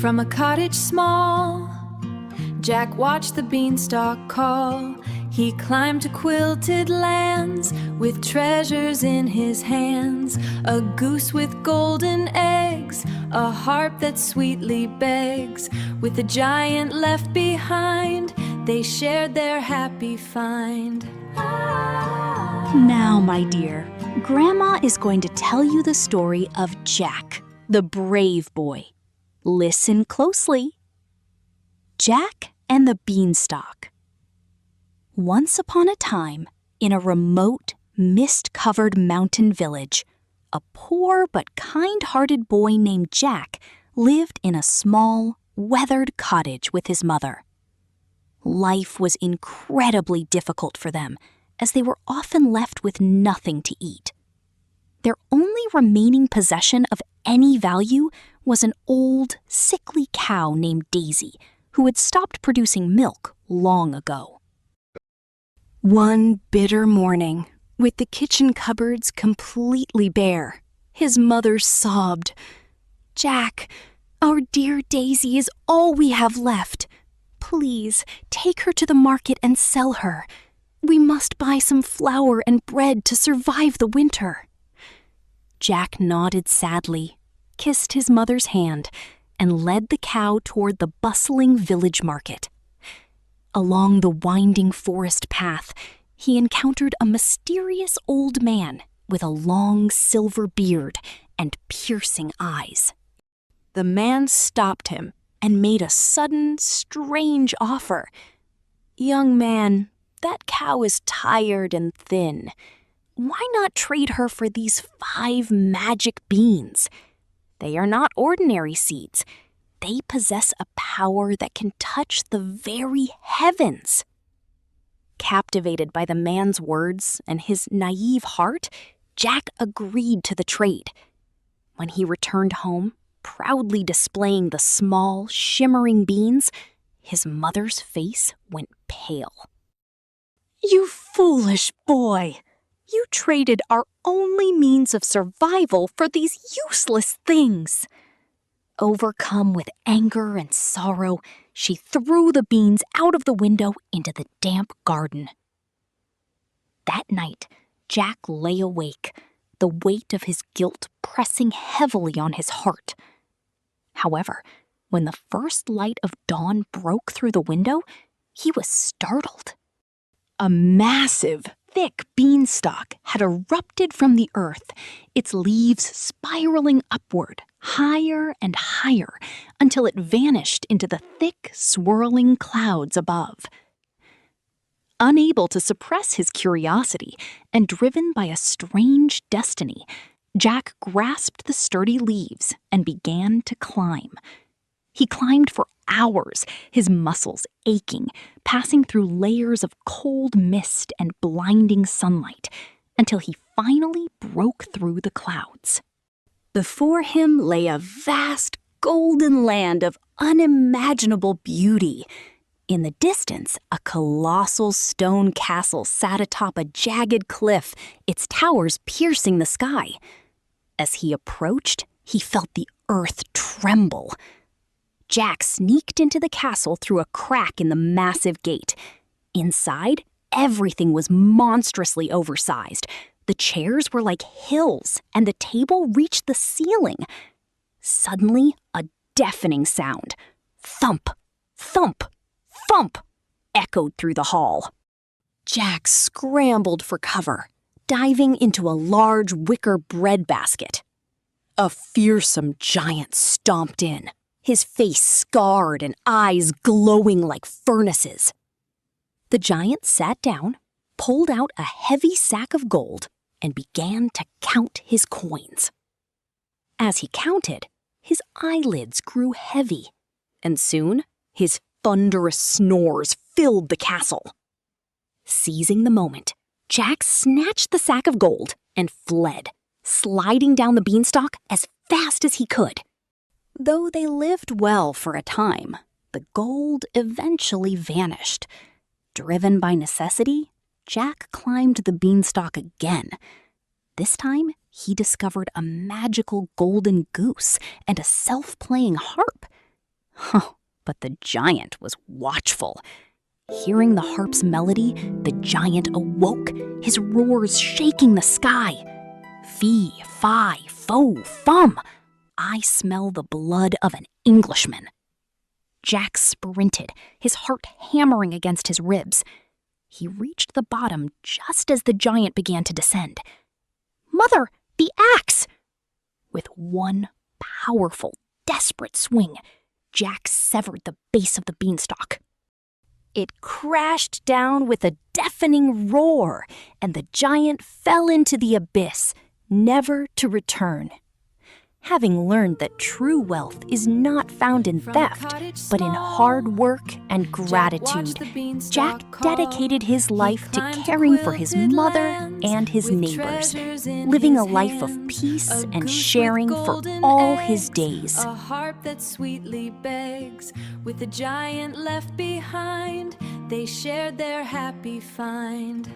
From a cottage small, Jack watched the beanstalk call. He climbed to quilted lands with treasures in his hands, a goose with golden eggs, a harp that sweetly begs. With the giant left behind, they shared their happy find. Now, my dear, Grandma is going to tell you the story of Jack, the brave boy. Listen closely. Jack and the Beanstalk. Once upon a time, in a remote, mist-covered mountain village, a poor but kind-hearted boy named Jack lived in a small, weathered cottage with his mother. Life was incredibly difficult for them, as they were often left with nothing to eat. Their only remaining possession of any value was an old, sickly cow named Daisy, who had stopped producing milk long ago. One bitter morning, with the kitchen cupboards completely bare, his mother sobbed, "Jack, our dear Daisy is all we have left. Please take her to the market and sell her. We must buy some flour and bread to survive the winter." Jack nodded sadly, kissed his mother's hand, and led the cow toward the bustling village market. Along the winding forest path, he encountered a mysterious old man with a long silver beard and piercing eyes. The man stopped him and made a sudden, strange offer. "Young man, that cow is tired and thin. Why not trade her for these 5 magic beans? They are not ordinary seeds. They possess a power that can touch the very heavens." Captivated by the man's words and his naive heart, Jack agreed to the trade. When he returned home, proudly displaying the small, shimmering beans, his mother's face went pale. "You foolish boy! You traded our only means of survival for these useless things." Overcome with anger and sorrow, she threw the beans out of the window into the damp garden. That night, Jack lay awake, the weight of his guilt pressing heavily on his heart. However, when the first light of dawn broke through the window, he was startled. A massive, thick beanstalk had erupted from the earth, its leaves spiraling upward, higher and higher, until it vanished into the thick, swirling clouds above. Unable to suppress his curiosity and driven by a strange destiny, Jack grasped the sturdy leaves and began to climb. He climbed for hours, his muscles aching, passing through layers of cold mist and blinding sunlight, until he finally broke through the clouds. Before him lay a vast golden land of unimaginable beauty. In the distance, a colossal stone castle sat atop a jagged cliff, its towers piercing the sky. As he approached, he felt the earth tremble. Jack sneaked into the castle through a crack in the massive gate. Inside, everything was monstrously oversized. The chairs were like hills, and the table reached the ceiling. Suddenly, a deafening sound, thump, thump, thump, echoed through the hall. Jack scrambled for cover, diving into a large wicker bread basket. A fearsome giant stomped in, his face scarred and eyes glowing like furnaces. The giant sat down, pulled out a heavy sack of gold, and began to count his coins. As he counted, his eyelids grew heavy, and soon his thunderous snores filled the castle. Seizing the moment, Jack snatched the sack of gold and fled, sliding down the beanstalk as fast as he could. Though they lived well for a time, the gold eventually vanished. Driven by necessity, Jack climbed the beanstalk again. This time, he discovered a magical golden goose and a self-playing harp. But the giant was watchful. Hearing the harp's melody, the giant awoke, his roars shaking the sky. Fee, fi, fo, fum. I smell the blood of an Englishman. Jack sprinted, his heart hammering against his ribs. He reached the bottom just as the giant began to descend. Mother, the axe! With one powerful, desperate swing, Jack severed the base of the beanstalk. It crashed down with a deafening roar, and the giant fell into the abyss, never to return. Having learned that true wealth is not found in theft, but in hard work and gratitude, Jack dedicated his life to caring for his mother and his neighbors, living a life of peace and sharing for all his days. A harp that sweetly begs, with the giant left behind, they shared their happy find.